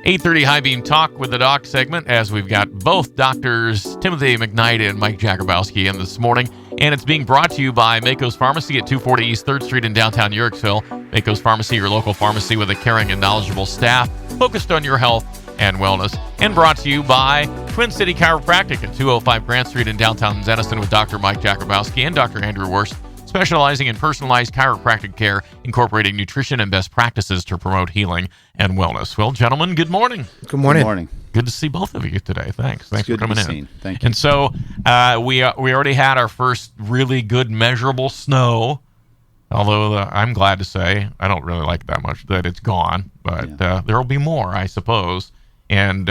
8:30 High Beam Talk with the Doc segment, as we've got both doctors, Timothy McKnight and Mike Jakubowski, in this morning. And it's being brought to you by Mako's Pharmacy at 240 East 3rd Street in downtown Yorksville. Mako's Pharmacy, your local pharmacy with a caring and knowledgeable staff focused on your health and wellness. And brought to you by Twin City Chiropractic at 205 Grant Street in downtown Denison with Dr. Mike Jakubowski and Dr. Andrew Wurst, specializing in personalized chiropractic care, incorporating nutrition and best practices to promote healing and wellness. Well, gentlemen, good morning. Good morning. Good morning. Good to see both of you today. Thanks for coming in. Thank you. And so we already had our first really good measurable snow, although I'm glad to say I don't really like that much that it's gone, but there will be more, I suppose. And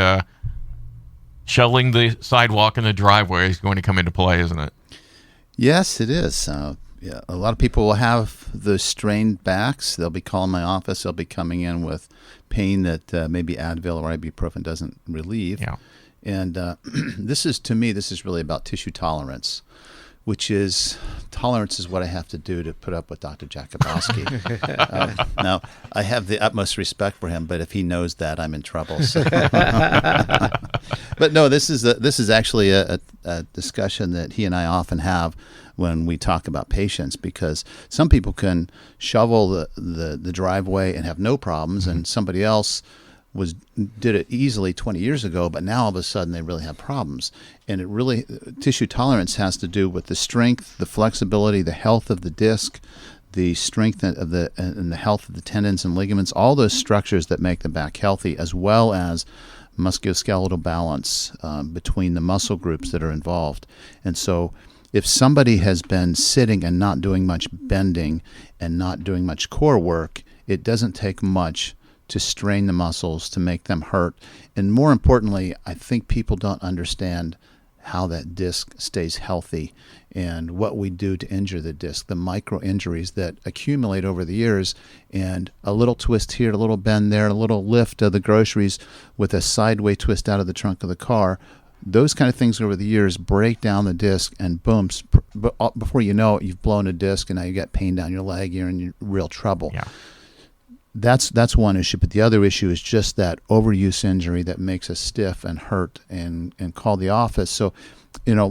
shoveling the sidewalk and the driveway is going to come into play, isn't it? Yes, it is. Yeah, a lot of people will have those strained backs. They'll be calling my office. They'll be coming in with pain that maybe Advil or ibuprofen doesn't relieve. Yeah. And this is really about tissue tolerance, which is what I have to do to put up with Dr. Jakubowski. Now, I have the utmost respect for him, but if he knows that, I'm in trouble. So. But no, this is actually a discussion that he and I often have when we talk about patients, because some people can shovel the driveway and have no problems, and somebody else did it easily 20 years ago, but now all of a sudden they really have problems. And it really, tissue tolerance has to do with the strength, the flexibility, the health of the disc, the strength of and the health of the tendons and ligaments, all those structures that make the back healthy, as well as musculoskeletal balance between the muscle groups that are involved. And so if somebody has been sitting and not doing much bending and not doing much core work, it doesn't take much to strain the muscles, to make them hurt. And more importantly, I think people don't understand how that disc stays healthy and what we do to injure the disc, the micro injuries that accumulate over the years, and a little twist here, a little bend there, a little lift of the groceries with a sideway twist out of the trunk of the car. Those kind of things over the years break down the disc, and boom, before you know it, you've blown a disc, and now you got pain down your leg, you're in real trouble. Yeah. That's one issue, but the other issue is just that overuse injury that makes us stiff and hurt and call the office. So,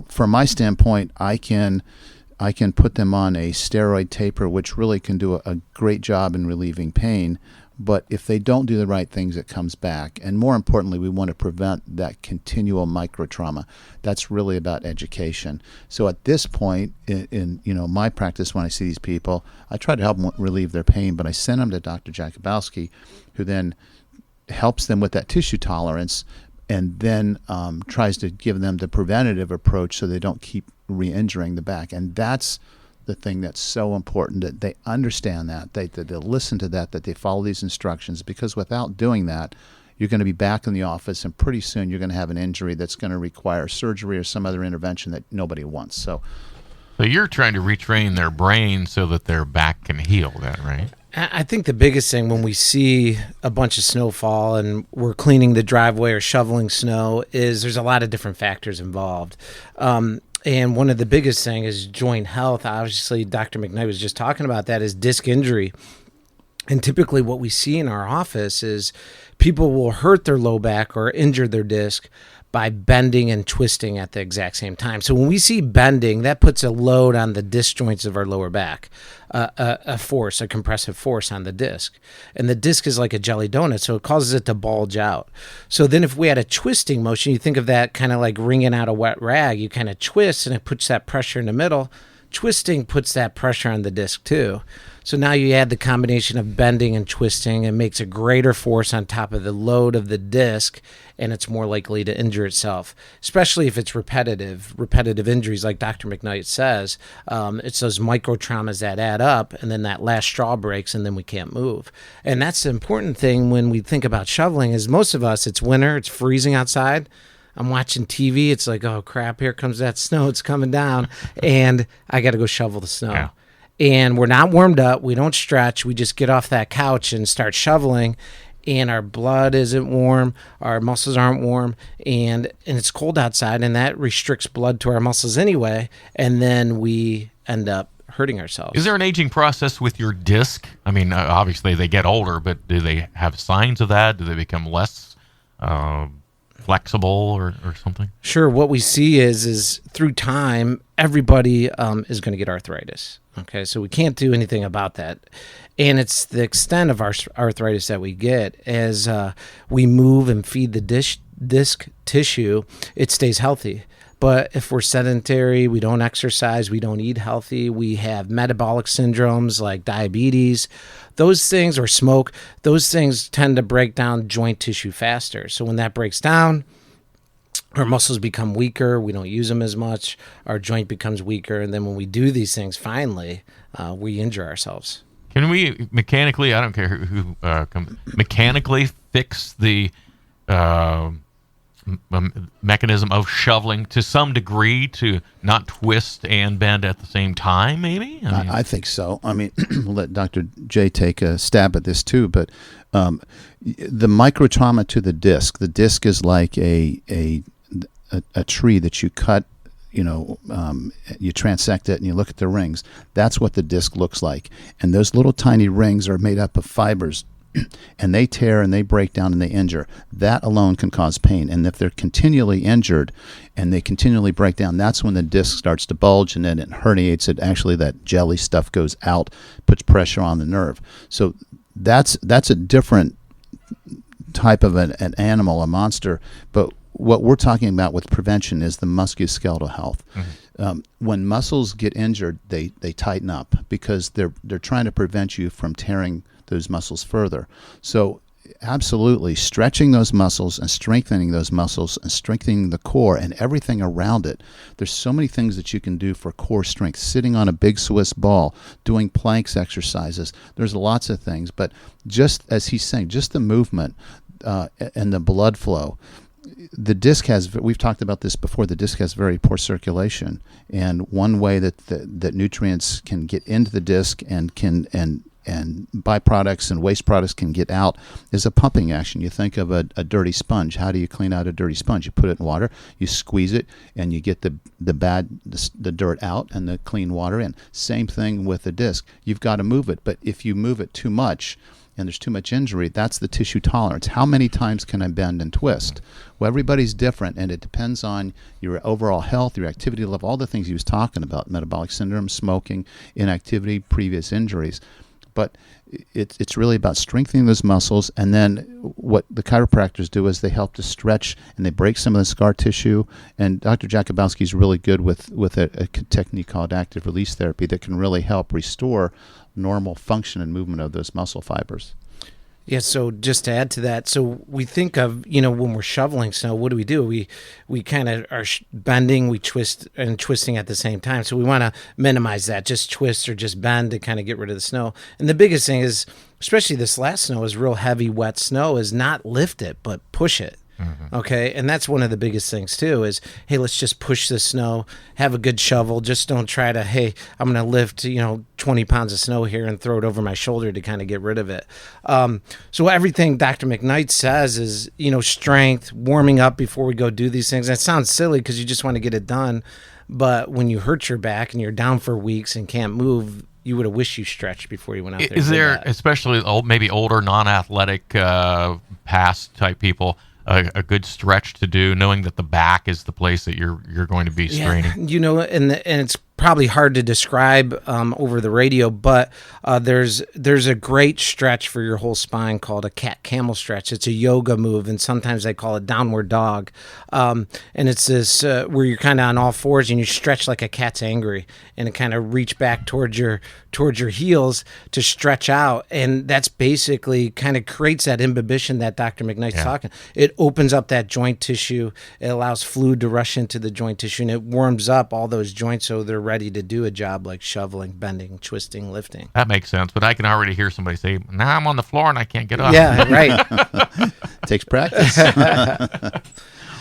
from my standpoint, I can put them on a steroid taper, which really can do a great job in relieving pain. But if they don't do the right things, it comes back. And more importantly, we want to prevent that continual microtrauma. That's really about education. So at this point in my practice, when I see these people, I try to help them relieve their pain, but I send them to Dr. Jakubowski, who then helps them with that tissue tolerance and then tries to give them the preventative approach so they don't keep re-injuring the back. And that's the thing that's so important, that they understand that they listen to that they follow these instructions, because without doing that, you're going to be back in the office, and pretty soon you're going to have an injury that's going to require surgery or some other intervention that nobody wants. So you're trying to retrain their brain so that their back can heal, then, right? I think the biggest thing when we see a bunch of snowfall and we're cleaning the driveway or shoveling snow is there's a lot of different factors involved. And one of the biggest things is joint health. Obviously, Dr. McKnight was just talking about that, is disc injury. And typically what we see in our office is people will hurt their low back or injure their disc by bending and twisting at the exact same time. So when we see bending, that puts a load on the disc joints of our lower back, a compressive force on the disc. And the disc is like a jelly donut, so it causes it to bulge out. So then if we had a twisting motion, you think of that kind of like wringing out a wet rag. You kind of twist, and it puts that pressure in the middle. Twisting puts that pressure on the disc too. So now you add the combination of bending and twisting, and makes a greater force on top of the load of the disc, and it's more likely to injure itself, especially if it's repetitive injuries like Dr. McKnight says. It's those micro traumas that add up, and then that last straw breaks, and then we can't move. And that's the important thing when we think about shoveling, is most of us, it's winter, it's freezing outside. I'm watching TV. It's like, oh, crap, here comes that snow. It's coming down, and I got to go shovel the snow. Yeah. And we're not warmed up. We don't stretch. We just get off that couch and start shoveling, and our blood isn't warm. Our muscles aren't warm, and it's cold outside, and that restricts blood to our muscles anyway, and then we end up hurting ourselves. Is there an aging process with your disc? I mean, obviously they get older, but do they have signs of that? Do they become less flexible or something? Sure. What we see is through time, everybody is going to get arthritis. Okay, so we can't do anything about that. And it's the extent of our arthritis that we get as we move and feed the disc tissue, it stays healthy. But if we're sedentary, we don't exercise, we don't eat healthy, we have metabolic syndromes like diabetes, those things, or smoke, those things tend to break down joint tissue faster. So when that breaks down, our muscles become weaker, we don't use them as much, our joint becomes weaker, and then when we do these things, finally, we injure ourselves. Can we mechanically, I don't care who mechanically fix the mechanism of shoveling to some degree to not twist and bend at the same time, maybe? I think so. I mean, we'll let Dr. J take a stab at this too, but the microtrauma to the disc is like a tree that you cut, you transect it and you look at the rings. That's what the disc looks like. And those little tiny rings are made up of fibers. And they tear and they break down and they injure. That alone can cause pain. And if they're continually injured and they continually break down, that's when the disc starts to bulge and then it herniates. It actually, that jelly stuff goes out, puts pressure on the nerve. So that's a different type of an animal, a monster. But what we're talking about with prevention is the musculoskeletal health. Mm-hmm. When muscles get injured, they tighten up because they're trying to prevent you from tearing those muscles further. So absolutely stretching those muscles and strengthening those muscles and strengthening the core and everything around it. There's so many things that you can do for core strength. Sitting on a big Swiss ball, doing planks exercises. There's lots of things, but just as he's saying, just the movement and the blood flow. The disc we've talked about this before, the disc has very poor circulation. And one way that nutrients can get into the disc and byproducts and waste products can get out is a pumping action. You think of a dirty sponge. How do you clean out a dirty sponge? You put it in water, you squeeze it, and you get the dirt out and the clean water in. Same thing with the disc. You've got to move it, but if you move it too much and there's too much injury, that's the tissue tolerance. How many times can I bend and twist? Well, everybody's different, and it depends on your overall health, your activity level, all the things he was talking about, metabolic syndrome, smoking, inactivity, previous injuries. But it's really about strengthening those muscles, and then what the chiropractors do is they help to stretch and they break some of the scar tissue. And Dr. Jakubowski is really good with a technique called active release therapy that can really help restore normal function and movement of those muscle fibers. Yeah, so just to add to that, so we think of, when we're shoveling snow, what do? We kind of are bending, we twist and twisting at the same time. So we want to minimize that, just twist or just bend to kind of get rid of the snow. And the biggest thing is, especially this last snow, is real heavy, wet snow, is not lift it, but push it. Mm-hmm. Okay, and that's one of the biggest things too is, hey, let's just push the snow, have a good shovel, just don't try to, hey, I'm going to lift 20 pounds of snow here and throw it over my shoulder to kind of get rid of it. So everything Dr. McKnight says is, strength, warming up before we go do these things. That sounds silly because you just want to get it done, but when you hurt your back and you're down for weeks and can't move, you would have wished you stretched before you went out there. Is there, especially maybe older, non-athletic, past type people, a good stretch to do, knowing that the back is the place that you're going to be straining? Yeah, and it's probably hard to describe over the radio, but there's a great stretch for your whole spine called a camel stretch. It's a yoga move, and sometimes they call it downward dog. And it's this where you're kind of on all fours and you stretch like a cat's angry, and it kind of reach back towards your heels to stretch out, and that's basically kind of creates that imbibition that Dr. McKnight's talking. It opens up that joint tissue. It allows fluid to rush into the joint tissue, and it warms up all those joints so they're ready to do a job like shoveling, bending, twisting, lifting. That makes sense, but I can already hear somebody say, now I'm on the floor and I can't get up. Yeah, right. Takes practice.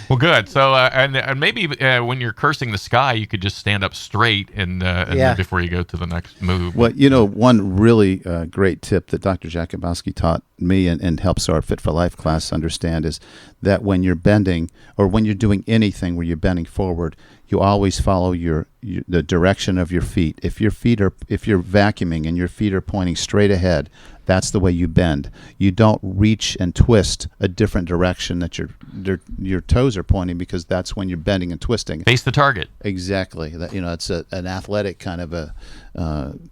Well, good. So, and maybe when you're cursing the sky, you could just stand up straight and then before you go to the next move. Well, one really great tip that Dr. Jakubowski taught me and helps our Fit for Life class understand is that when you're bending or when you're doing anything where you're bending forward, you always follow the direction of your feet. If you're vacuuming and your feet are pointing straight ahead, that's the way you bend. You don't reach and twist a different direction that your toes are pointing, because that's when you're bending and twisting. Face the target. Exactly. It's an athletic kind of a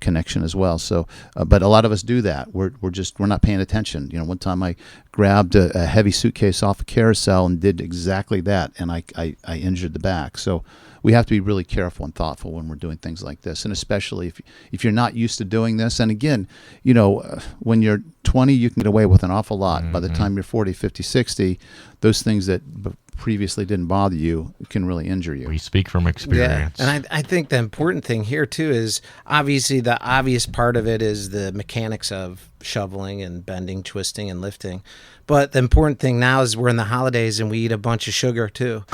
connection as well. So, but a lot of us do that. We're not paying attention. One time I grabbed a heavy suitcase off a carousel and did exactly that, and I injured the back. So we have to be really careful and thoughtful when we're doing things like this, and especially if you're not used to doing this. And again, when you're 20, you can get away with an awful lot. By the time you're 40, 50, 60, those things that previously didn't bother you can really injure you. We speak from experience. Yeah. And I think the important thing here too is, obviously the obvious part of it is the mechanics of shoveling and bending, twisting, and lifting. But the important thing now is we're in the holidays and we eat a bunch of sugar too.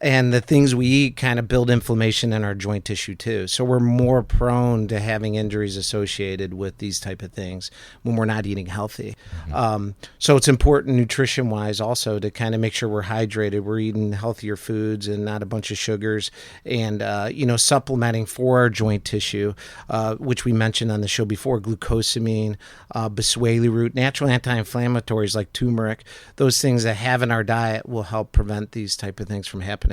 And the things we eat kind of build inflammation in our joint tissue too. So we're more prone to having injuries associated with these type of things when we're not eating healthy. So it's important nutrition-wise also to kind of make sure we're hydrated, we're eating healthier foods and not a bunch of sugars, and supplementing for our joint tissue, which we mentioned on the show before, glucosamine, boswellia root, natural anti-inflammatories like turmeric. Those things that have in our diet will help prevent these type of things from happening.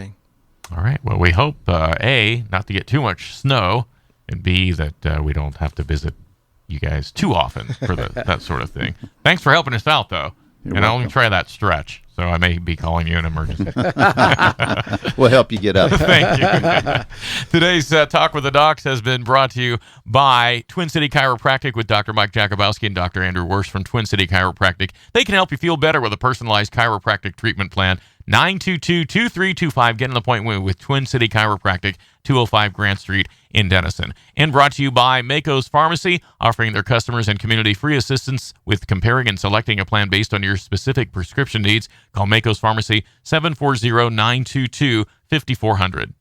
All right. Well, we hope, A, not to get too much snow, and B, that we don't have to visit you guys too often for that sort of thing. Thanks for helping us out, though. You're and welcome. I'll only try that stretch, so I may be calling you an emergency. We'll help you get up. Thank you. Today's Talk with the Docs has been brought to you by Twin City Chiropractic with Dr. Mike Jakubowski and Dr. Andrew Worst from Twin City Chiropractic. They can help you feel better with a personalized chiropractic treatment plan. 922-2325. Get an appointment with Twin City Chiropractic, 205 Grant Street in Denison. And brought to you by Mako's Pharmacy, offering their customers and community free assistance with comparing and selecting a plan based on your specific prescription needs. Call Mako's Pharmacy, 740-922-5400.